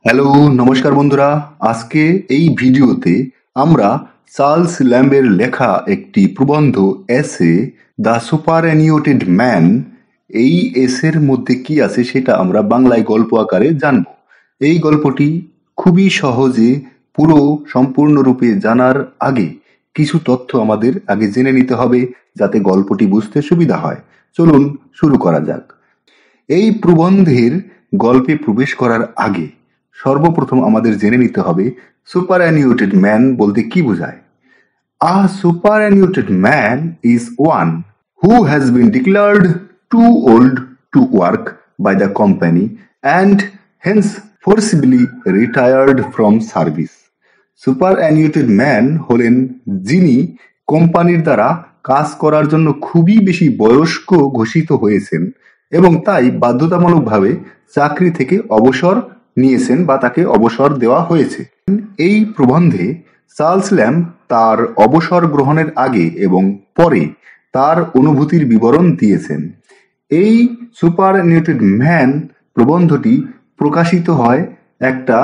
Hello, নমস্কার বন্ধুরা। আজকে এই ভিডিওতে আমরা চার্লস ল্যাম্বের লেখা একটি প্রবন্ধ এসে দ্য সুপারঅ্যানিউটেড ম্যান, এই এসের মধ্যে কি আছে সেটা আমরা বাংলায় গল্প আকারে জানব। এই গল্পটি খুবই সহজে পুরো সম্পূর্ণরূপে জানার আগে কিছু তথ্য আমাদের আগে জেনে নিতে হবে, যাতে গল্পটি বুঝতে সুবিধা হয়। চলুন শুরু করা যাক। এই প্রবন্ধের গল্পে প্রবেশ করার আগে সর্বপ্রথম আমাদের জেনে নিতে হবে সুপারঅ্যানিউটেড ম্যান বলতে কি বোঝায়। A superannuated man is one who has been declared too old to work by the company and hence forcibly retired from service. Superannuated man হলেন যিনি কোম্পানির দ্বারা কাজ করার জন্য খুবই বেশি বয়স্ক ঘোষিত হয়েছেন এবং তাই বাধ্যতামূলকভাবে চাকরি থেকে অবসর নিয়েছেন বা তাকে অবসর দেওয়া হয়েছে। এই প্রবন্ধে চার্লস ল্যাম্ব তার অবসর গ্রহণের আগে এবং পরে তার অনুভূতির বিবরণ দিয়েছেন। এই সুপারঅ্যানিউটেড ম্যান প্রবন্ধটি প্রকাশিত হয় একটা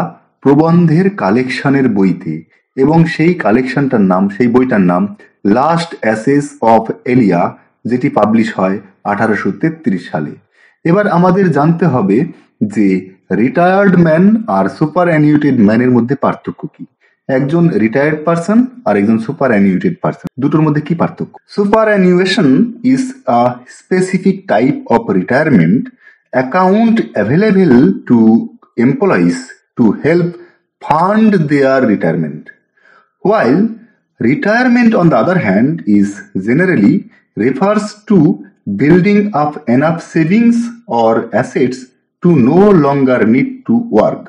প্রবন্ধের কালেকশনের বইতে এবং সেই বইটার নাম লাস্ট অ্যাসেস অফ এলিয়া, যেটি পাবলিশ হয় 1833 সালে। এবার আমাদের জানতে হবে যে রিটায়ার্ড ম্যান আর সুপারঅ্যানিউটেড ম্যানের মধ্যে পার্থক্য কি। একজন রিটায়ার্ড পারসন আর একজন সুপারঅ্যানিউটেড পারসন, দুটোর মধ্যে কি পার্থক্য? Superannuation is a specific type of retirement account available to employees to help fund their retirement, while retirement on the other hand is generally refers to building up enough savings or assets to no longer need to work.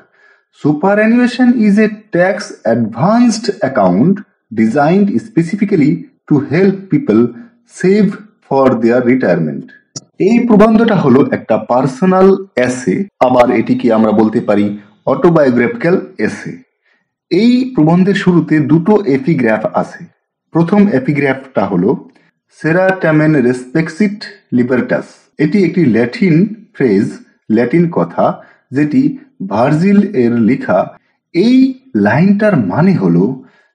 Superannuation is a tax advanced account designed specifically to help people save for their retirement. এই প্রবন্ধটা হলো একটা personal এসে, আবার এটিকে আমরা বলতে পারি autobiographical এসে। এই প্রবন্ধের শুরুতে দুটো এপিগ্রাফ আছে। প্রথম এপিগ্রাফটা হলো সেরাটামেন রেসপেক্সিট লিবার্টাস। এটি একটি ল্যাটিন ফ্রেজ, ল্যাটিন কথা, যেটি ভার্জিল এর লেখা। এই লাইনটার মানে হলো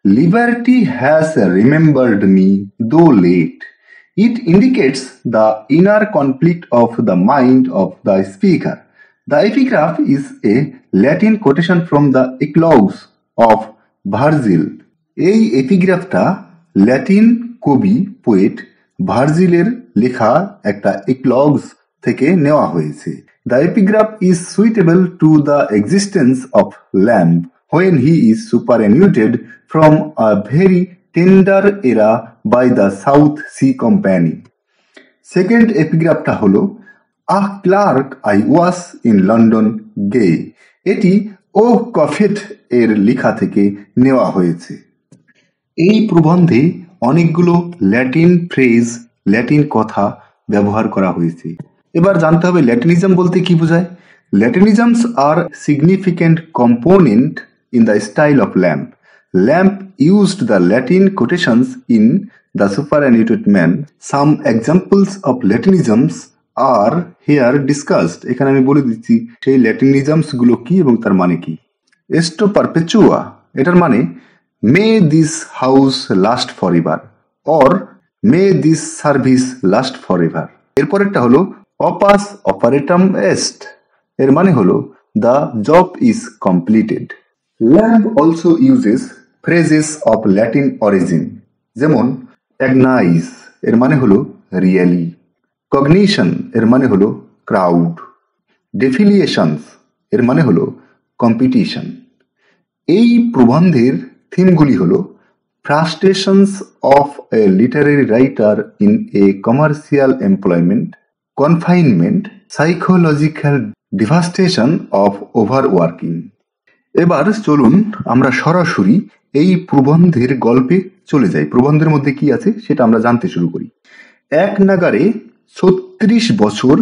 liberty has remembered me though late. It indicates the inner conflict of the mind of the speaker. The epigraph is a Latin quotation from the eclogues of Virgil. এই এপিগ্রাফটা ল্যাটিন কবি পোয়েট ভার্জিলের লেখা একটা ইক্লগস থেকে নেওয়া হয়েছে। The epigraph is suitable to the existence of lamb when he is superannuated from a very tender era by the South Sea Company. Second এপিগ্রাফটা হলো a clerk I was in London gay. এটি ও কফেট এর লেখা থেকে নেওয়া হয়েছে। এই প্রবন্ধে অনেকগুলো ল্যাটিন ফ্রেজ, ল্যাটিন কথা ব্যবহার করা হয়েছে। এবার জানতে হবে ল্যাটিনিজম বলতে কি বোঝায়। Latinisms are significant component in the style of Lamb. Lamb used the Latin quotations in The Superannuated Man. Some examples of Latinisms are here discussed. এখানে আমি বলে দিচ্ছি সেই ল্যাটিনিজমস গুলো কি এবং তার মানে কি। এস্টো পারপেচুয়া, এটার মানে may this house last for ever or may this service last for ever. এরপরেরটা হলো অপাস অপারেটাম এস্ট, এর মানে হলো the job is completed. Lamb also uses phrases of Latin origin, যেমন agnize এর মানে হলো রিয়েলি, cognition এর মানে হলো ক্রাউড, defiliations এর মানে হলো কম্পিটিশন। এই প্রবন্ধের থিমগুলি হলো frustrations of a literary writer in a commercial employment, confinement, psychological devastation of overworking. এবার চলুন আমরা সরাসরি এই প্রবন্ধের গল্পে চলে যাই। প্রবন্ধের মধ্যে কি আছে সেটা আমরা জানতে শুরু করি। এক নাগারে 36 বছর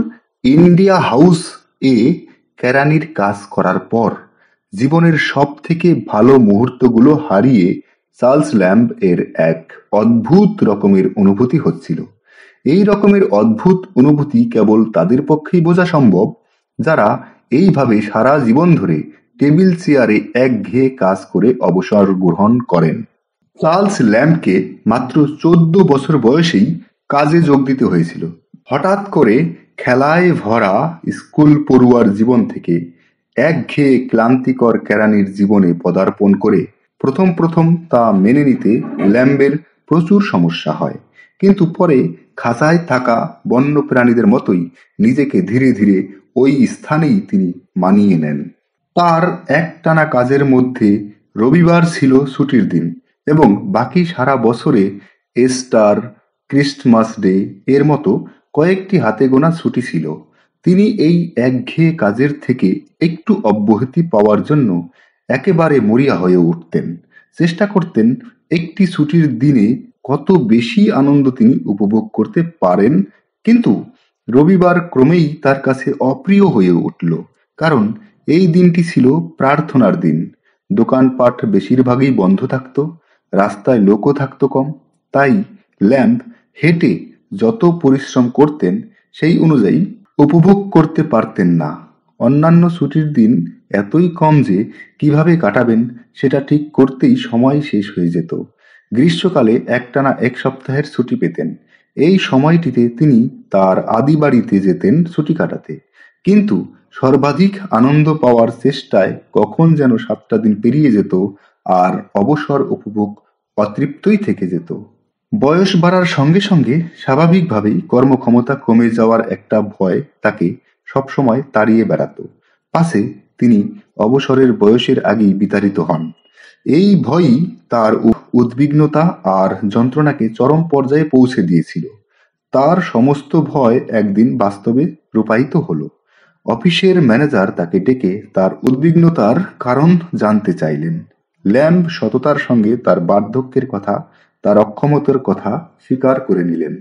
ইন্ডিয়া হাউস এ কেরানির কাজ করার পর জীবনের সব থেকে ভালো মুহূর্তগুলো হারিয়ে চার্লস ল্যাম্ব এর এক অদ্ভুত রকমের অনুভূতি হচ্ছিল। এই রকমের অদ্ভুত অনুভূতি কেবল তাদের পক্ষেই বোঝা সম্ভব যারা এইভাবে সারা জীবন ধরে টেবিল চেয়ারে একঘেয়ে কাজ করে অবসর গ্রহণ করেন। চার্লস ল্যাম্বকে মাত্র 14 বছর বয়সেই কাজে যোগ দিতে হয়েছিল। হঠাৎ করে খেলায় ভরা স্কুল পড়ুয়ার জীবন থেকে একঘেয়ে ক্লান্তিকর কেরানির জীবনে পদার্পণ করে প্রথম প্রথম তা মেনে নিতে ল্যাম্বের প্রচুর সমস্যা হয়, কিন্তু পরে খাঁচায় থাকা বন্য প্রাণীদের মতোই নিজেকে ধীরে ধীরে ওই স্থানেই তিনি মানিয়ে নেন। তার একটানা কাজের মধ্যে রবিবার ছিল ছুটির দিন এবং বাকি সারা বছরে এস্টার, ক্রিসমাস ডে এর মতো কয়েকটি হাতে গোনা ছুটি ছিল। তিনি এই একঘেয়ে কাজের থেকে একটু অব্যাহতি পাওয়ার জন্য একেবারে মরিয়া হয়ে উঠতেন। চেষ্টা করতেন একটি ছুটির দিনে কত বেশি আনন্দ তিনি উপভোগ করতে পারেন, কিন্তু রবিবার ক্রমেই তার কাছে অপ্রিয় হয়ে উঠল, কারণ এই দিনটি ছিল প্রার্থনার দিন। দোকানপাট বেশিরভাগই বন্ধ থাকত, রাস্তায় লোকও থাকত কম। তাই ল্যাম্ব হেঁটে যত পরিশ্রম করতেন সেই অনুযায়ী উপভোগ করতে পারতেন না। অন্যান্য ছুটির দিন এতই কম যে কিভাবে কাটাবেন সেটা ঠিক করতেই সময় শেষ হয়ে যেত। গ্রীষ্মকালে একটানা 1 সপ্তাহের ছুটি পেতেন। এই সময়টিতে তিনি তার আদি বাড়িতে যেতেন ছুটি কাটাতে, কিন্তু সর্বাধিক আনন্দ পাওয়ার চেষ্টায় কখন যেন 7টা দিন পেরিয়ে যেত আর অবসর উপভোগ অতৃপ্তই থেকে যেত। বয়স বাড়ার সঙ্গে সঙ্গে স্বাভাবিকভাবেই কর্মক্ষমতা কমে যাওয়ার একটা ভয় তাকে সবসময় তাড়িয়ে বেড়াত। পাছে তিনি অবসরের বয়সের আগেই বিতাড়িত হন। এই ভয়ই তার উদ্বিগ্নতা আর যন্ত্রণাকে চরম পর্যায়ে পৌঁছে দিয়েছিল। তার সমস্ত ভয় একদিন বাস্তবে রূপায়িত হলো। অফিসের ম্যানেজার তাকে ডেকে তার উদ্বিগ্নতার কারণ জানতে চাইলেন। ল্যাম্ব সততার সঙ্গে তার বার্ধক্যের কথা, তার অক্ষমতার কথা স্বীকার করে নিলেন।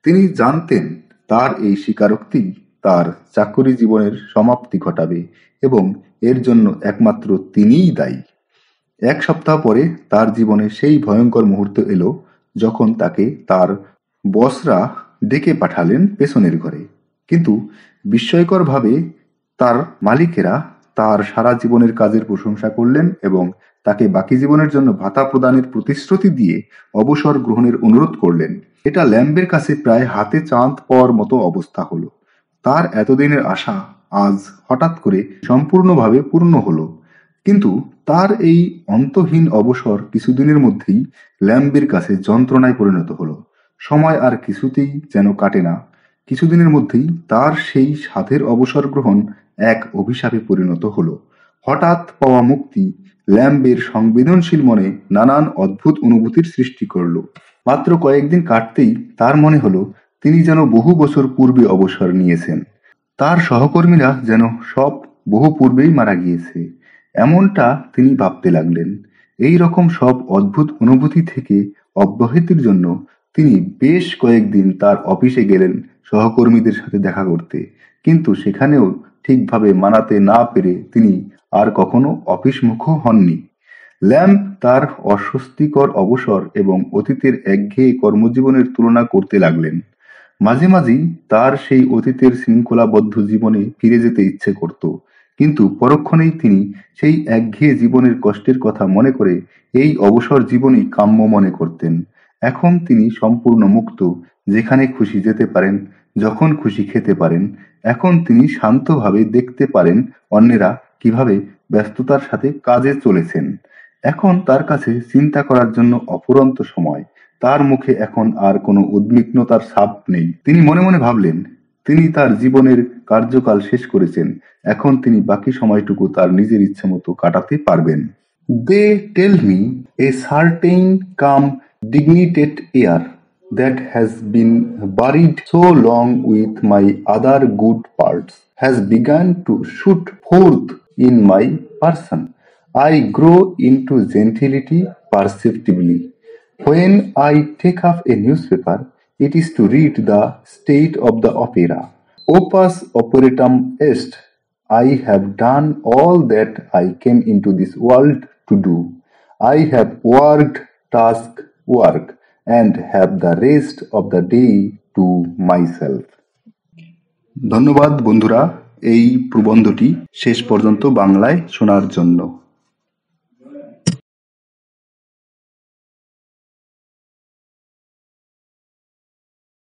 তিনি জানতেন তার এই স্বীকারোক্তি তার চাকরি জীবনের সমাপ্তি ঘটাবে এবং এর জন্য একমাত্র তিনিই দায়ী। 1 সপ্তাহ পরে তার জীবনে সেই ভয়ঙ্কর মুহূর্ত এলো যখন তাকে তার বসরা ডেকে পাঠালেন পেছনের ঘরে। কিন্তু বিস্ময়করভাবে তার মালিকেরা তার সারা জীবনের কাজের প্রশংসা করলেন এবং তাকে বাকি জীবনের জন্য ভাতা প্রদানের প্রতিশ্রুতি দিয়ে অবসর গ্রহণের অনুরোধ করলেন। এটা ল্যাম্বের কাছে প্রায় হাতে চাঁদ পাওয়ার মতো অবস্থা হলো। তার এতদিনের আশা আজ হঠাৎ করে সম্পূর্ণভাবে পূর্ণ হলো। কিন্তু তার এই অন্তহীন অবসর কিছুদিনের মধ্যেই ল্যাম্বের কাছে যন্ত্রণায় পরিণত হলো। সময় আর কিছুতেই যেন কাটে না। কিছুদিনের মধ্যেই তার সেই সাধের অবসর গ্রহণ এক অভিশাপে পরিণত হলো। হঠাৎ পাওয়া মুক্তি ল্যাম্বের সংবেদনশীল মনে নানান অদ্ভুত অনুভূতির সৃষ্টি করল। মাত্র কয়েকদিন কাটতেই তার মনে হলো তিনি যেন বহু বছর পূর্বে অবসর নিয়েছেন। তার সহকর্মীরা যেন সব বহু পূর্বেই মারা গিয়েছে, এমনটা তিনি ভাবতে লাগলেন। এই রকম সব অদ্ভুত অনুভূতি থেকে অব্যাহতির জন্য তিনি বেশ কয়েকদিন তার অফিসে গেলেন সহকর্মীদের সাথে দেখা করতে, কিন্তু সেখানেও ঠিকভাবে মানাতে না পেরে তিনি আর কখনো অফিসমুখো হননি। ল্যাম্ব তার অস্বস্তিকর অবসর এবং অতীতের একঘেয়ে কর্মজীবনের তুলনা করতে লাগলেন। মাঝে মাঝেই তার সেই অতীতের শৃঙ্খলাবদ্ধ জীবনে ফিরে যেতে ইচ্ছে করত, কিন্তু পরক্ষণেই তিনি সেই একঘেয়ে জীবনের কষ্টের কথা মনে করে এই অবসর জীবনই কাম্য মনে করতেন। এখন তিনি সম্পূর্ণ মুক্ত, যেখানে খুশি যেতে পারেন, যখন খুশি খেতে পারেন। এখন তিনি শান্তভাবে দেখতে পারেন অন্যেরা কিভাবে ব্যস্ততার সাথে কাজে চলেছেন। এখন তার কাছে চিন্তা করার জন্য অফুরন্ত সময়। তার মুখে এখন আর কোনো উদ্বিগ্নতার ছাপ নেই। তিনি মনে মনে ভাবলেন, তিনি তার জীবনের কার্যকাল শেষ করেছেন, এখন তিনি বাকি সময়টুকু তার নিজের ইচ্ছে মতো কাটাতে পারবেন। They tell me a certain calm, dignified air that has been buried so long with my other good parts has begun to shoot forth in my person. I grow into gentility perceptibly. When I take up a newspaper, it is to read the state of the opera. Opus operatum est. I have done all that I came into this world to do. I have worked work and have the rest of the day to myself. ধন্যবাদ বন্ধুরা, এই প্রবন্ধটি শেষ পর্যন্ত বাংলায় শোনার জন্য।